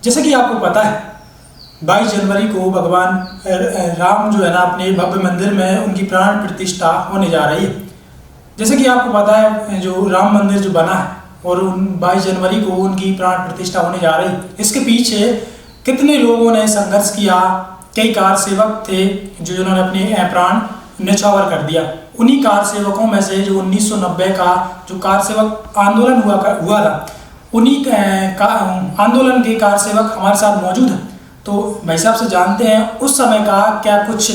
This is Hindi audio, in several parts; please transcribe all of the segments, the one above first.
जैसे कि आपको पता है 22 जनवरी को भगवान राम जो है ना अपने भव्य मंदिर में उनकी प्राण प्रतिष्ठा होने जा रही है। जैसे कि आपको पता है जो राम मंदिर जो बना है और 22 जनवरी को उनकी प्राण प्रतिष्ठा होने जा रही है, इसके पीछे कितने लोगों ने संघर्ष किया। कई कार सेवक थे जो जिन्होंने अपने प्राण न्यौछावर कर दिया। उन्हीं कार सेवकों में से जो 1990 का जो कार सेवक आंदोलन हुआ था, उन्हीं आंदोलन के कार सेवक हमारे साथ मौजूद हैं। तो भाई साहब से जानते हैं उस समय का क्या कुछ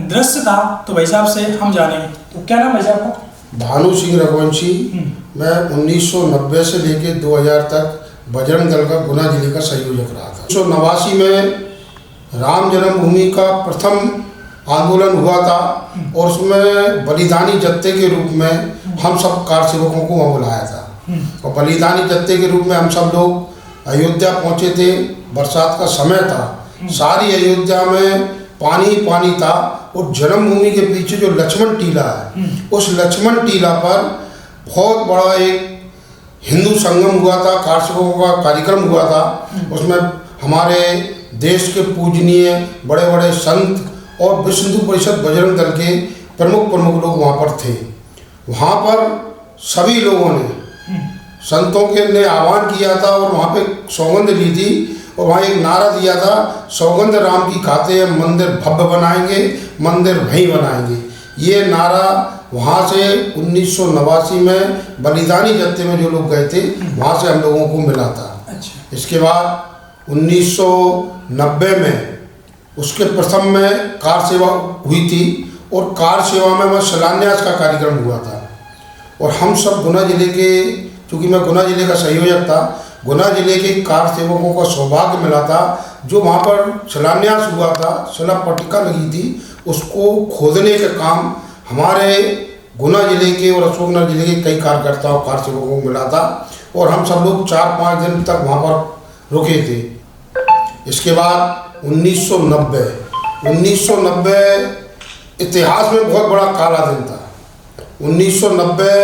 दृश्य था, तो भाई साहब से हम जानेंगे। तो क्या नाम भाई साहब का? भानु सिंह रघुवंशी। मैं 1990 से लेकर 2000 तक बजरंग दल का गुना जिले का संयोजक रहा था। 1989 में राम जन्मभूमि का प्रथम आंदोलन हुआ था और उसमें बलिदानी जत्थे के रूप में हम सब कार सेवकों को वहाँ बुलाया था। और बलिदानी जत्थे के रूप में हम सब लोग अयोध्या पहुँचे थे। बरसात का समय था, सारी अयोध्या में पानी पानी था और जन्मभूमि के पीछे जो लक्ष्मण टीला है, उस लक्ष्मण टीला पर बहुत बड़ा एक हिंदू संगम हुआ था, कार सेवकों का कार्यक्रम हुआ था। उसमें हमारे देश के पूजनीय बड़े बड़े संत और विश्व हिंदू परिषद बजरंग दल के प्रमुख लोग वहाँ पर थे। वहाँ पर सभी लोगों ने संतों के ने आह्वान किया था और वहाँ पे सौगंध ली थी और वहाँ एक नारा दिया था, सौगंध राम की खाते हैं, मंदिर भव्य बनाएंगे, मंदिर वहीं बनाएंगे। ये नारा वहाँ से 1989 में बलिदानी जत्थे में जो लोग गए थे वहाँ से हम लोगों को मिला था। अच्छा। इसके बाद 1990 में उसके प्रथम में कार सेवा हुई थी और कार सेवा में वह शिलान्यास का कार्यक्रम हुआ था। और हम सब गुना जिले के, चूँकि मैं गुना जिले का संयोजक था, गुना जिले के कार सेवकों को सौभाग्य मिला था जो वहाँ पर शिलान्यास हुआ था, शिला पट्टिका लगी थी, उसको खोदने का काम हमारे गुना जिले के और अशोकनगर जिले के कई कार्यकर्ताओं कार सेवकों को मिला था और हम सब लोग 4-5 दिन तक वहाँ पर रुके थे। इसके बाद 1990 इतिहास में बहुत बड़ा काला दिन था। 1990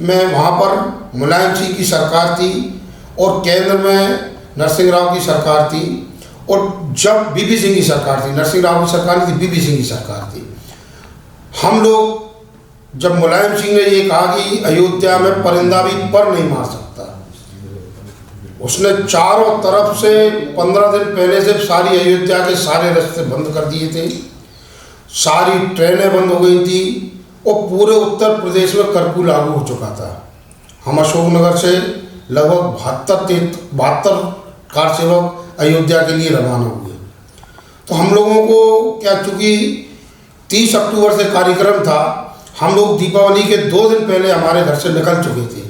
में वहाँ पर मुलायम सिंह की सरकार थी और केंद्र में नरसिंह राव की सरकार थी और जब बीपी सिंह की सरकार थी, नरसिंह राव की सरकार नहीं थी, बीपी सिंह की सरकार थी। हम लोग जब मुलायम सिंह ने ये कहा कि अयोध्या में परिंदा भी पर नहीं मार सकता, उसने चारों तरफ से 15 दिन पहले से सारी अयोध्या के सारे रास्ते बंद कर दिए थे, सारी ट्रेनें बंद हो गई थी और पूरे उत्तर प्रदेश में कर्फ्यू लागू हो चुका था। हम अशोकनगर से लगभग 72 कार सेवक अयोध्या के लिए रवाना हुए। तो हम लोगों को क्या, चूँकि 30 अक्टूबर से कार्यक्रम था, हम लोग दीपावली के 2 दिन पहले हमारे घर से निकल चुके थे,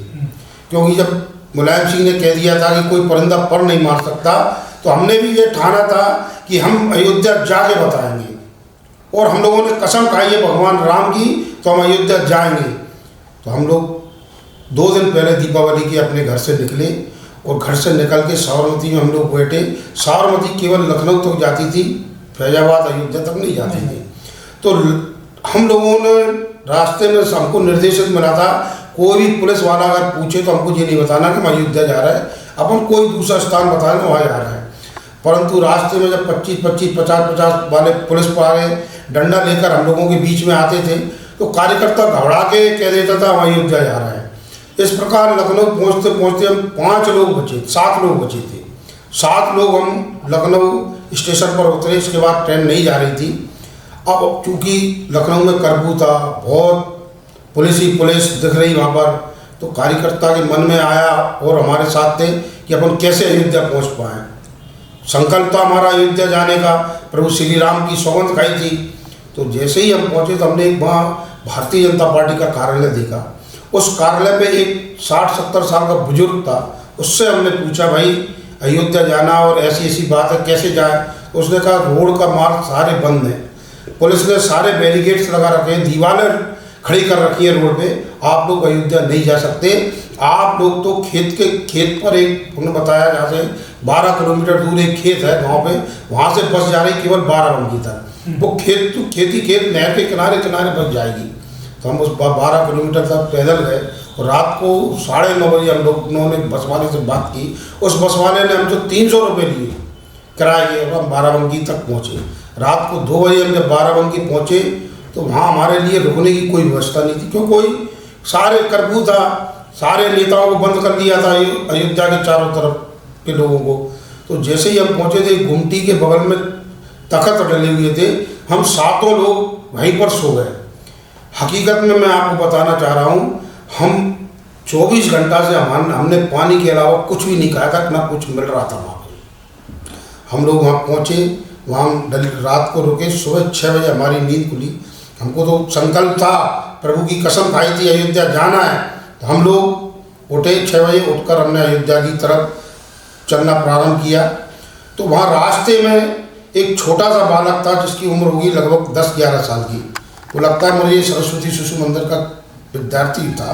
क्योंकि जब मुलायम सिंह ने कह दिया था कि कोई परिंदा पर नहीं मार सकता, तो हमने भी ये ठाना था कि हम अयोध्या जाके बताएंगे और हम लोगों ने कसम खाई है भगवान राम की, तो हम अयोध्या जाएंगे। तो हम लोग 2 दिन पहले दीपावली के अपने घर से निकले और घर से निकल के साबरमती में हम लोग बैठे। साबरमती केवल लखनऊ तक जाती थी, फैजाबाद अयोध्या तक नहीं जाती थी। तो हम लोगों ने रास्ते में हमको निर्देशित मिला था, कोई भी पुलिस वाला अगर पूछे तो हमको ये नहीं बताना कि हम अयोध्या जा रहे हैं, अपन कोई दूसरा स्थान बताएं वहाँ जा रहे हैं। परंतु रास्ते में जब 25-25, 50-50 वाले पुलिस वाले डंडा लेकर हम लोगों के बीच में आते थे तो कार्यकर्ता घबरा के कह देता था हम अयोध्या जा रहे हैं। इस प्रकार लखनऊ पहुँचते पहुँचते हम 7 लोग बचे थे। 7 लोग हम लखनऊ स्टेशन पर उतरे। इसके बाद ट्रेन नहीं जा रही थी। अब चूँकि लखनऊ में कर्फ्यू था, बहुत पुलिस दिख रही वहाँ पर, तो कार्यकर्ता के मन में आया और हमारे साथ थे कि अपन कैसे अयोध्या पहुँच पाएँ। संकल्प था हमारा अयोध्या जाने का, प्रभु श्री राम की सौगंध खाई थी। तो जैसे ही हम पहुँचे तो हमने एक वहाँ भारतीय जनता पार्टी का कार्यालय देखा। उस कार्यालय पे एक 60-70 साल का बुजुर्ग था, उससे हमने पूछा भाई अयोध्या जाना और ऐसी बात है, कैसे जाए? उसने कहा रोड का मार्ग सारे बंद हैं, पुलिस ने सारे बैरिकेड्स लगा रखे हैं, दीवारें खड़ी कर रखी है रोड पे, आप लोग अयोध्या नहीं जा सकते। आप लोग तो खेत पर एक उन्होंने बताया जहाँ से 12 किलोमीटर दूर एक खेत है गाँव पे, वहाँ से बस जा रही केवल 12 बजे तक। वो खेत नहर के किनारे बस जाएगी। तो हम उस 12 किलोमीटर तक पैदल गए और रात को 9:30 बजे हम लोगों ने बस वाले से बात की। उस बस वाले ने हमसे 300 रुपये लिए किराए के, और हम बाराबंकी तक पहुँचे। रात को 2 बजे हम जब बाराबंकी पहुँचे तो वहाँ हमारे लिए रुकने की कोई व्यवस्था नहीं थी, क्यों कोई सारे कर्फ्यू था, सारे नेताओं को बंद कर दिया था अयोध्या के चारों तरफ के लोगों को। तो जैसे ही हम पहुँचे थे, गुमटी के बगल में तख्त डले हुए थे, हम 7 लोग वहीं पर सो गए। हकीकत में मैं आपको बताना चाह रहा हूँ, हम 24 घंटा से हमने पानी के अलावा कुछ भी नहीं खाया था, ना कुछ मिल रहा था वहाँ पर। हम लोग वहाँ पहुँचे, वहाँ रात को रुके, सुबह 6 बजे हमारी नींद खुली। हमको तो संकल्प था, प्रभु की कसम खाई थी अयोध्या जाना है, तो हम लोग उठे। 6 बजे उठकर हमने अयोध्या की तरफ चलना प्रारंभ किया। तो वहाँ रास्ते में एक छोटा सा बालक था जिसकी उम्र होगी लगभग 10-11 साल की। वो लगता है मुझे सरस्वती शिशु मंदिर का विद्यार्थी था।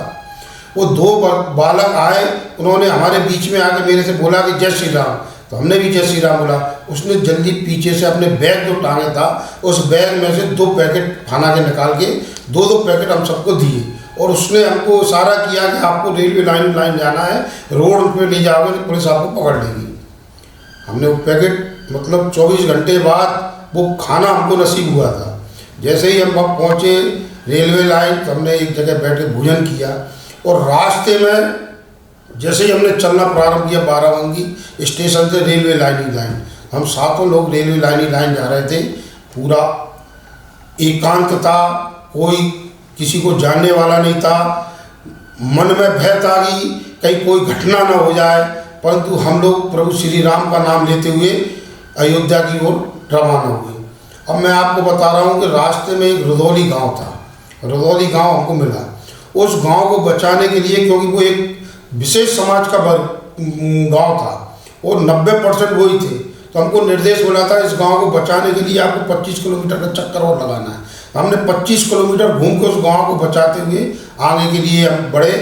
वो 2 बालक आए, उन्होंने हमारे बीच में आके मेरे से बोला कि जय श्री राम। तो हमने भी जय श्री राम बोला। उसने जल्दी पीछे से अपने बैग जो टांगे था, उस बैग में से 2 पैकेट खाना के निकाल के 2-2 पैकेट हम सबको दिए, और उसने हमको इशारा किया कि आपको रेलवे लाइन जाना है, रोड पे ले जाओगे तो पुलिस आपको पकड़ लेगी। हमने वो पैकेट, मतलब 24 घंटे बाद वो खाना हमको नसीब हुआ था। जैसे ही हम वहाँ पहुँचे रेलवे लाइन, तो हमने एक जगह बैठ के भोजन किया, और रास्ते में जैसे ही हमने चलना प्रारंभ किया बाराबंकी स्टेशन से रेलवे लाइन, हम 7 लोग रेलवे लाइन जा रहे थे। पूरा एकांत था, कोई किसी को जानने वाला नहीं था। मन में भय था कि कहीं कोई घटना ना हो जाए, परंतु हम लोग प्रभु श्री राम का नाम लेते हुए अयोध्या की ओर रवाना हुए। अब मैं आपको बता रहा हूँ कि रास्ते में एक रुदौली गांव था, रुदौली गांव हमको मिला। उस गांव को बचाने के लिए, क्योंकि वो एक विशेष समाज का गांव था और 90% वही थे, तो हमको निर्देश मिला था इस गांव को बचाने के लिए आपको 25 किलोमीटर का चक्कर और लगाना है। हमने 25 किलोमीटर घूम के उस गांव को बचाते हुए आगे के लिए हम बढ़े।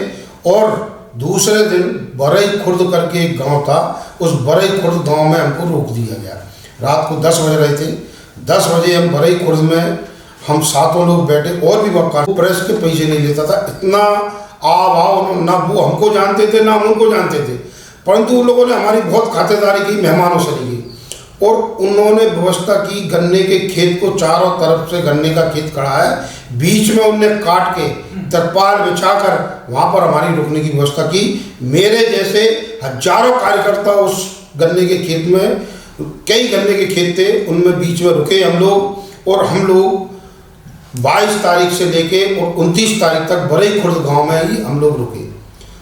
और दूसरे दिन बरई खुर्द करके एक गांव था, उस बरई खुर्द गांव में हमको रोक दिया गया। रात को 10 बज रहे थे। 10 बजे हम बरई खुर्द में हम 7 लोग बैठे, और भी वक्त प्रेस के पैसे नहीं लेता था। इतना आओ ना वो हमको जानते थे ना हम उनको जानते थे, परंतु उन लोगों ने हमारी बहुत खातिरदारी की, मेहमानों से की, और उन्होंने व्यवस्था की। गन्ने के खेत को चारों तरफ से गन्ने का खेत खड़ा है, बीच में उनने काट के तिरपाल बिछाकर वहाँ पर हमारी रुकने की व्यवस्था की। मेरे जैसे हजारों कार्यकर्ता उस गन्ने के खेत में, कई गन्ने के खेत थे, उनमें बीच में रुके हम लोग। और हम लोग 22 तारीख से लेके और 29 तारीख तक बरई खुर्द गांव में ही हम लोग रुके।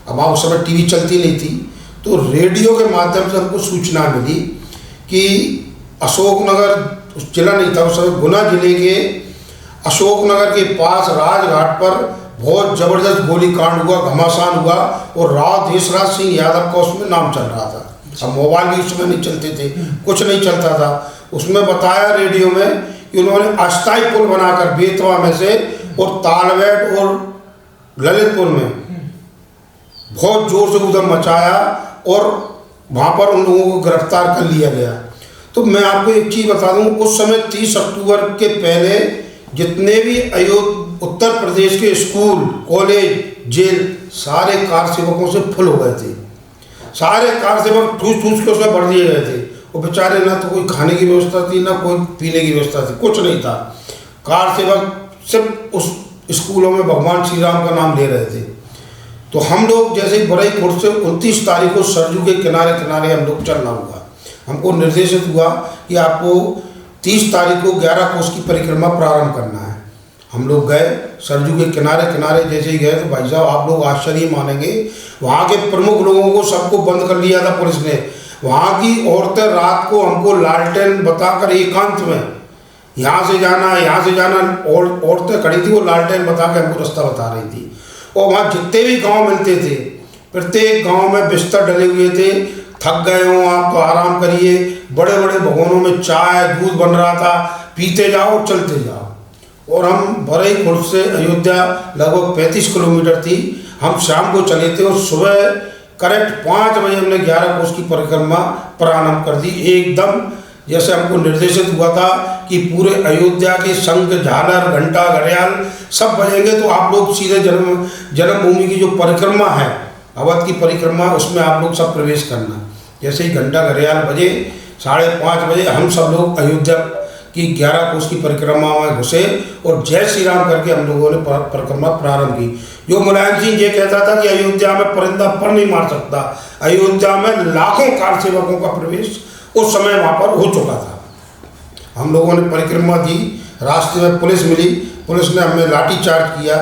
अब वहाँ उस समय टीवी चलती नहीं थी, तो रेडियो के माध्यम से हमको सूचना मिली कि अशोकनगर जिला नहीं था उस समय, गुना जिले के अशोकनगर के पास राजघाट पर बहुत ज़बरदस्त गोलीकांड हुआ, घमासान हुआ, और राव देशराज सिंह यादव का उसमें नाम चल रहा था। अब मोबाइल भी उसमें नहीं चलते थे, कुछ नहीं चलता था। उसमें बताया रेडियो में कि उन्होंने अस्थायी पुल बनाकर बेतवा में से और तालबेट और ललितपुर में बहुत जोर से उधम मचाया, और वहाँ पर उन लोगों को गिरफ्तार कर लिया गया। तो मैं आपको एक चीज़ बता दूँ, उस समय 30 अक्टूबर के पहले जितने भी उत्तर प्रदेश के स्कूल, कॉलेज, जेल सारे कार सेवकों से फुल हो गए थे। सारे कार सेवक ठूस के उसमें भर दिए गए थे। वो बेचारे, ना तो कोई खाने की व्यवस्था थी, ना कोई पीने की व्यवस्था थी, कुछ नहीं था। कार सेवक सिर्फ उस स्कूलों में भगवान श्री राम का नाम ले रहे थे। तो हम लोग जैसे ही बरई खुर्द से 29 तारीख को सरजू के किनारे हम लोग चलना हुआ। हमको निर्देशित हुआ कि आपको 30 तारीख को 11 कोस की परिक्रमा प्रारंभ करना है। हम लोग गए सरजू के किनारे जैसे ही गए तो भाई साहब आप लोग आश्चर्य मानेंगे, वहाँ के प्रमुख लोगों को सबको बंद कर लिया था पुलिस ने। वहाँ की औरतें रात को हमको लालटेन बताकर एकांत में यहाँ से जाना, और औरतें खड़ी थी, वो लालटेन बता के हमको रास्ता बता रही थी। और वहाँ जितने भी गांव मिलते थे, प्रत्येक गांव में बिस्तर डले हुए थे। थक गए हो आप तो आराम करिए, बड़े बड़े भगोनों में चाय दूध बन रहा था, पीते जाओ चलते जाओ। और हम बरई खुर्द से अयोध्या लगभग 35 किलोमीटर थी। हम शाम को चले थे और सुबह करेक्ट 5 बजे हमने 11 कोस की परिक्रमा प्रारंभ कर दी। एकदम जैसे हमको निर्देशित हुआ था कि पूरे अयोध्या के शंख, झालर, घंटा, घड़ियाल सब बजेंगे, तो आप लोग सीधे जन्मभूमि की जो परिक्रमा है, अवध की परिक्रमा, उसमें आप लोग सब प्रवेश करना। जैसे ही घंटा घड़ियाल बजे 5:30 बजे हम सब लोग अयोध्या की 11 कोस की परिक्रमा में घुसे और जय श्री राम करके हम लोगों ने परिक्रमा प्रारंभ की। जो मुलायम सिंह ये कहता था कि अयोध्या में परिंदा पर नहीं मार सकता, अयोध्या में लाखों कार सेवकों का प्रवेश उस समय वहाँ पर हो चुका था। हम लोगों ने परिक्रमा दी, रास्ते में पुलिस मिली, पुलिस ने हमें लाठी चार्ज किया,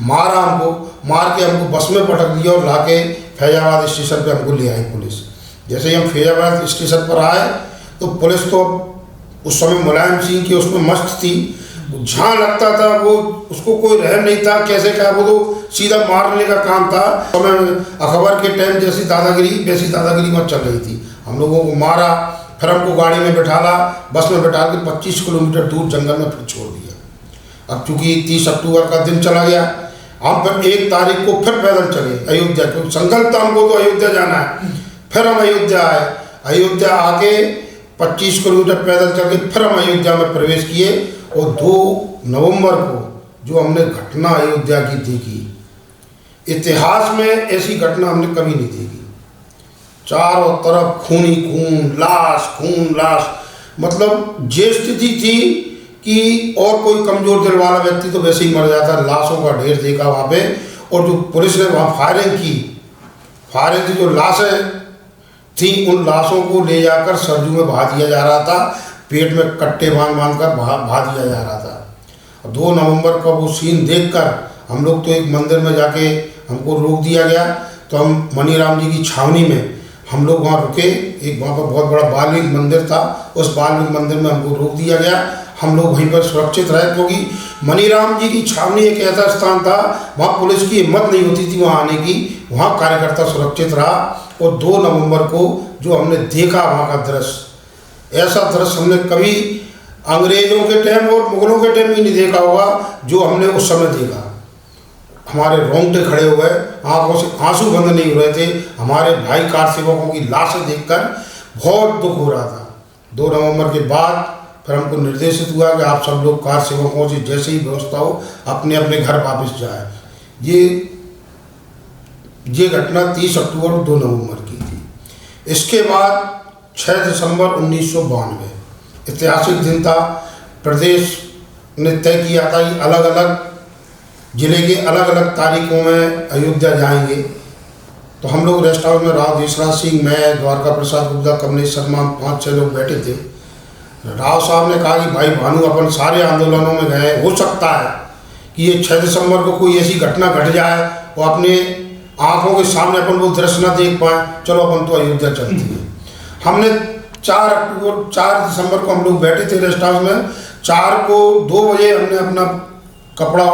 मारा हमको, मार के हमको बस में पटक दिया और लाके फैजाबाद स्टेशन पे हमको ले आई पुलिस। जैसे ही हम फैजाबाद स्टेशन पर आए तो पुलिस तो उस समय मुलायम सिंह की उसमें मस्त थी, जहाँ लगता था वो उसको कोई रहम नहीं था, कैसे क्या, वो तो सीधा मारने का काम था। समय अखबार के टाइम जैसी दादागिरी वैसी दादागिरी वहाँ चल रही थी। हम लोगों को मारा, फिर हमको गाड़ी में बैठाला, बस में बैठा के 25 किलोमीटर दूर जंगल में फिर छोड़ दिया। अब चूँकि 30 अक्टूबर का दिन चला गया, हम फिर 1 तारीख को फिर पैदल चले अयोध्या, क्योंकि संकल्प था हमको तो अयोध्या जाना है। फिर हम अयोध्या आए, अयोध्या आके 25 किलोमीटर पैदल चल के फिर हम अयोध्या में प्रवेश किए और 2 नवंबर को जो हमने घटना अयोध्या की देखी, इतिहास में ऐसी घटना हमने कभी नहीं देखी। चारों तरफ खून ही खून लाश, मतलब ये स्थिति थी कि और कोई कमजोर दिल वाला व्यक्ति तो वैसे ही मर जाता, लाशों का ढेर देखा वहाँ पे। और जो पुलिस ने वहाँ फायरिंग की जो लाशें थी, उन लाशों को ले जाकर सरजू में बहा दिया जा रहा था, पेट में कट्टे बांध कर बहा दिया जा रहा था। 2 नवंबर का वो सीन देखकर हम लोग तो एक मंदिर में जाके हमको रोक दिया गया, तो हम मनीराम जी की छावनी में हम लोग वहाँ रुके। एक वहाँ पर बहुत बड़ा बाल्मीकि मंदिर था, उस बाल्मीकि मंदिर में हमको रोक दिया गया। हम लोग वहीं पर सुरक्षित रहे, क्योंकि मनीराम जी की छावनी एक ऐसा स्थान था, वहाँ पुलिस की हिम्मत नहीं होती थी वहाँ आने की, वहाँ कार्यकर्ता सुरक्षित रहा। और 2 नवंबर को जो हमने देखा वहाँ का दृश्य, ऐसा दृश्य हमने कभी अंग्रेजों के टाइम और मुगलों के टाइम भी नहीं देखा होगा जो हमने उस समय देखा। हमारे रोंगटे खड़े हुए, आंखों से आंसू बंद नहीं हो रहे थे। हमारे भाई कार सेवकों की लाशें देखकर बहुत दुख हो रहा था। 2 नवंबर के बाद फिर हमको निर्देशित हुआ कि आप सब लोग कार सेवकों से जैसे ही व्यवस्था हो अपने अपने घर वापस जाए। ये घटना 30 अक्टूबर और 2 नवंबर की थी। इसके बाद 6 दिसंबर 1992 ऐतिहासिक दिन था। प्रदेश ने तय किया था कि अलग अलग जिले के अलग अलग तारीखों में अयोध्या जाएंगे। तो हम लोग रेस्ट हाउस में राव देशराज सिंह, मैं, द्वारका प्रसाद गुप्ता, कमलेश शर्मा, 5-6 लोग बैठे थे। राव साहब ने कहा कि भाई भानु, अपन सारे आंदोलनों में गए, हो सकता है कि ये 6 दिसंबर को कोई ऐसी घटना घट जाए और अपने आँखों के सामने अपन वो दृश्य न देख पाए, चलो अपन तो अयोध्या चलती है। हमने 4 दिसंबर को हम लोग बैठे थे रेस्ट हाउस में। 4 को 2 बजे हमने अपना कपड़ा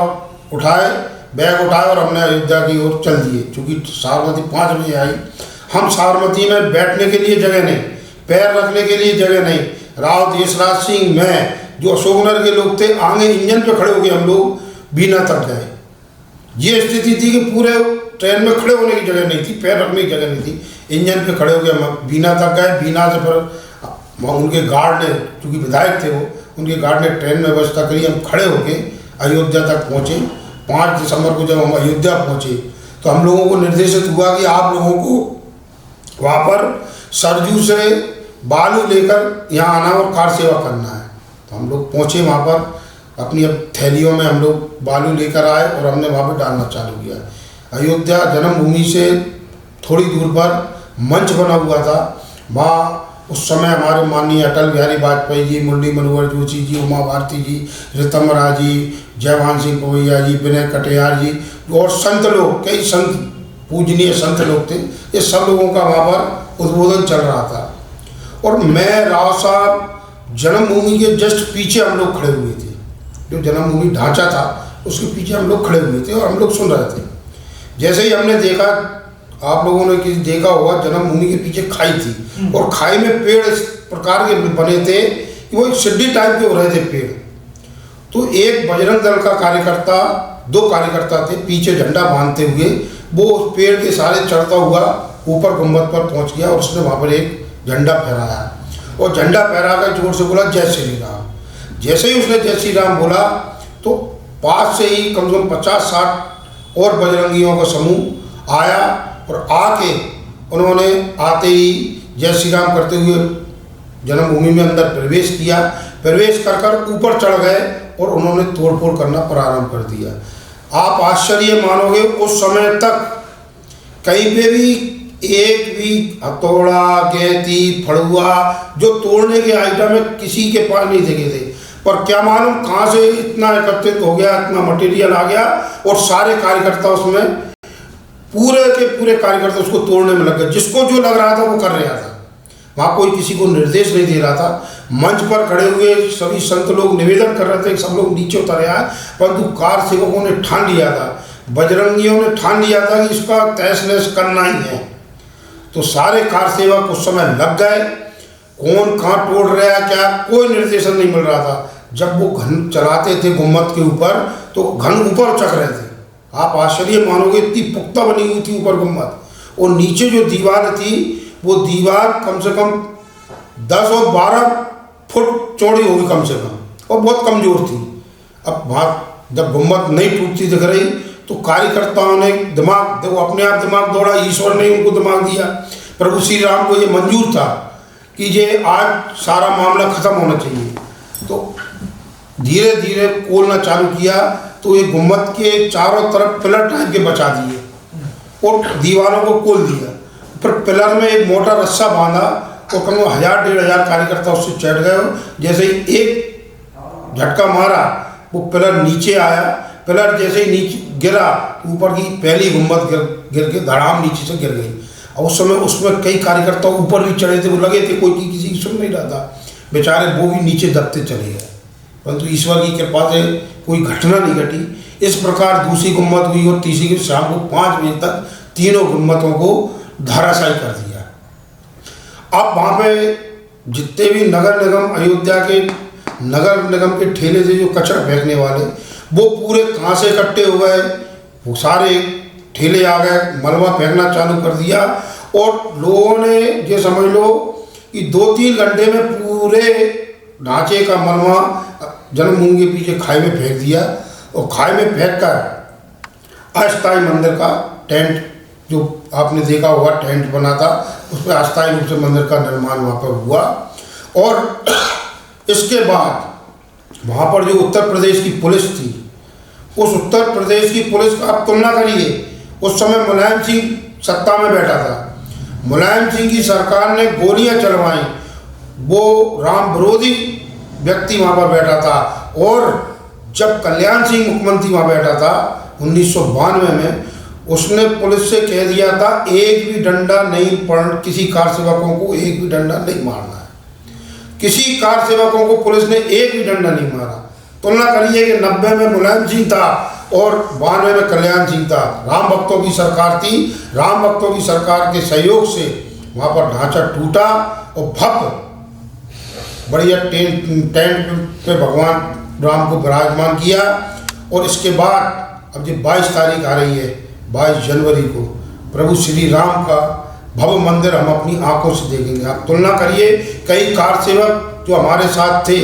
उठाए, बैग उठाए और हमने अयोध्या की ओर चल दिए। चूँकि साबरमती 5 बजे आई, हम साबरमती में बैठने के लिए जगह नहीं, पैर रखने के लिए जगह नहीं। राव देशराज सिंह, मैं, जो अशोकनगर के लोग थे, आगे इंजन पे खड़े हो गए हम लोग, बीना तक गए। ये स्थिति थी कि पूरे ट्रेन में खड़े होने की जगह नहीं थी, पैर रखने की जगह नहीं थी। इंजन पे खड़े हो गए, हम बीना तक गए। बीना से फिर उनके गार्ड ने, चूँकि विधायक थे वो, उनके गार्ड ने ट्रेन में व्यवस्था करी, हम खड़े होके अयोध्या तक पहुँचे। 5 दिसंबर को जब हम अयोध्या पहुँचे तो हम लोगों को निर्देशित हुआ कि आप लोगों को वहाँ पर सरजू से बालू लेकर यहाँ आना और कार सेवा करना है। तो हम लोग पहुँचे वहाँ पर, अपनी थैलियों में हम लोग बालू लेकर आए और हमने वहाँ पर डालना चालू किया। अयोध्या जन्मभूमि से थोड़ी दूर पर मंच बना हुआ था, वहाँ उस समय हमारे माननीय अटल बिहारी वाजपेयी जी, मुरली मनोहर जोशी जी, उमा भारती जी, ऋतम राज जी, जयभान सिंह पवैया जी, विनय कटियार जी और संत लोग, कई संत, पूजनीय संत लोग थे। ये सब लोगों का वहाँ पर उद्बोधन चल रहा था। और मैं, राव साहब, जन्मभूमि के जस्ट पीछे हम लोग खड़े हुए थे। जो जन्मभूमि ढांचा था उसके पीछे हम लोग खड़े हुए थे और हम लोग सुन रहे थे। जैसे ही हमने देखा, आप लोगों ने किसी देखा होगा, जन्मभूमि के पीछे खाई थी और खाई में पेड़ इस प्रकार के बने थे कि वो एक सिड्डी टाइप के हो रहे थे पेड़। तो एक बजरंग दल का कार्यकर्ता, 2 कार्यकर्ता थे, पीछे झंडा बांधते हुए, वो उस पेड़ के सहारे चढ़ता हुआ ऊपर गुंबद पर पहुंच गया और उसने वहाँ पर एक झंडा फहराया और झंडा फहरा कर जोर से बोला जय श्री राम। जैसे ही उसने जय श्री राम बोला तो पास से ही कम से कम 50-60 और बजरंगियों का समूह आया और आके उन्होंने आते ही जय श्री राम करते हुए जन्मभूमि में अंदर प्रवेश किया। प्रवेश कर कर ऊपर चढ़ गए और उन्होंने तोड़फोड़ करना प्रारंभ कर दिया। आप आश्चर्य मानोगे उस समय तक कहीं पे भी एक भी हथौड़ा, गैती, फड़ुआ जो तोड़ने के आइटम है किसी के पास नहीं देखे थे। पर क्या मालूम कहाँ से इतना एकत्रित हो गया, इतना मटेरियल आ गया और सारे कार्यकर्ता उसमें पूरे के पूरे कार्यकर्ता उसको तोड़ने में लग गए। जिसको जो लग रहा था वो कर रहा था। वहाँ कोई किसी को निर्देश नहीं दे रहा था। मंच पर खड़े हुए सभी संत लोग निवेदन कर रहे थे कि सब लोग नीचे उतर आए, परंतु कार सेवकों ने ठान लिया था, बजरंगियों ने ठान लिया था कि इसका तहस नहस करना ही है। तो सारे कार सेवक उस समय लग गए। कौन कहाँ तोड़ रहा है क्या कोई निर्देशन नहीं मिल रहा था। जब वो घन चलाते थे गुम्मत के ऊपर तो घन ऊपर चढ़ रहे थे। आप आश्चर्य मानोगे इतनी पुख्ता बनी हुई थी ऊपर गुम्मत और नीचे जो दीवार थी वो दीवार कम से कम 10 और 12 फुट चौड़ी होगी कम से कम और बहुत कमज़ोर थी। अब वहाँ जब गुम्मत नहीं टूटती दिख रही तो कार्यकर्ताओं ने दिमाग वो अपने आप दिमाग दौड़ा, ईश्वर ने उनको दिमाग दिया। प्रभु श्री राम को ये मंजूर था कि ये आज सारा मामला ख़त्म होना चाहिए। तो धीरे धीरे खोलना चालू किया तो ये गुम्मत के चारों तरफ पिलर टाइप के बचा दिए और दीवारों को खोल दिया। फिर पिलर में एक मोटा रस्सा बांधा और कम 1000-1500 कार्यकर्ता उससे चढ़ गए। जैसे ही एक झटका मारा वो पिलर नीचे आया। पिलर जैसे ही नीचे गिरा ऊपर की पहली गुम्मत गिर के धड़ाम नीचे से गिर गई। और उस समय उसमें कई कार्यकर्ता ऊपर भी चढ़े थे, वो लगे थे कोई किसी की सुन नहीं रहा था, बेचारे वो भी नीचे दबते चले गए। परंतु ईश्वर की कृपा से कोई घटना नहीं घटी। इस प्रकार दूसरी गुम्मत हुई और तीसरी की शाम को 5 बजे तक तीनों गुम्मतों को धराशायी कर दिया। अब वहाँ पे जितने भी नगर निगम अयोध्या के नगर निगम के ठेले थे जो कचरा फेंकने वाले वो पूरे कहाँ से इकट्ठे हो गए। वो सारे ठेले आ गए, मलबा फेंकना चालू कर दिया और लोगों ने ये समझ लो कि 2-3 घंटे में पूरे ढांचे का मलबा जन्मभूमि के पीछे खाई में फेंक दिया। और खाई में फेंक कर अस्थायी मंदिर का टेंट जो आपने देखा होगा टेंट बना था उस पर अस्थायी रूप से मंदिर का निर्माण वहाँ पर हुआ। और इसके बाद वहाँ पर जो उत्तर प्रदेश की पुलिस थी उस उत्तर प्रदेश की पुलिस का आप तुलना करिए। उस समय मुलायम सिंह सत्ता में बैठा था। मुलायम सिंह की सरकार ने गोलियां चलवाई। वो राम विरोधी व्यक्ति वहाँ पर बैठा था। और जब कल्याण सिंह मुख्यमंत्री वहाँ बैठा था 1992 में उसने पुलिस से कह दिया था एक भी डंडा नहीं पड़, किसी कार सेवकों को एक भी डंडा नहीं मारना है। किसी कार सेवकों को पुलिस ने एक भी डंडा नहीं मारा। तुलना करिए कि 90 में मुलायम सिंह था और 92 में कल्याण सिंह था। राम भक्तों की सरकार थी। राम भक्तों की सरकार के सहयोग से वहाँ पर ढांचा टूटा और भव्य बढ़िया टेंट पे भगवान राम को विराजमान किया। और इसके बाद अब जो 22 तारीख आ रही है 22 जनवरी को प्रभु श्री राम का भव्य मंदिर हम अपनी आंखों से देखेंगे। आप तुलना करिए कई कार सेवक जो हमारे साथ थे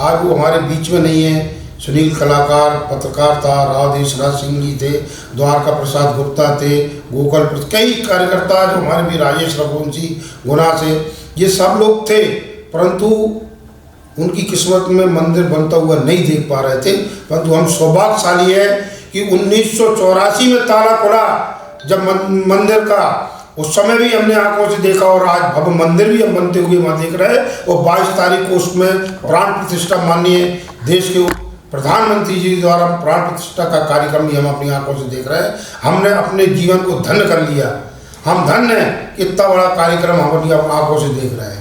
आज वो हमारे बीच में नहीं है। सुनील कलाकार पत्रकार था, रावदेश राज सिंह जी थे, द्वारका प्रसाद गुप्ता थे, गोकुल कई कार्यकर्ता जो हमारे भी राजेश रघुवंशी गुना से ये सब लोग थे। परंतु उनकी किस्मत में मंदिर बनता हुआ नहीं देख पा रहे थे। परंतु हम सौभाग्यशाली है कि 1984 में ताला खुला जब मंदिर का, उस समय भी हमने आंखों से देखा और आज भव्य मंदिर भी हम बनते हुए वहाँ देख रहे हैं। और 22 तारीख को उसमें प्राण प्रतिष्ठा माननीय देश के प्रधानमंत्री जी द्वारा प्राण प्रतिष्ठा का कार्यक्रम भी हम अपनी आंखों से देख रहे हैं। हमने अपने जीवन को धन्य कर लिया। हम धन्य हैं कि इतना बड़ा कार्यक्रम हम अपनी आंखों से देख रहे हैं।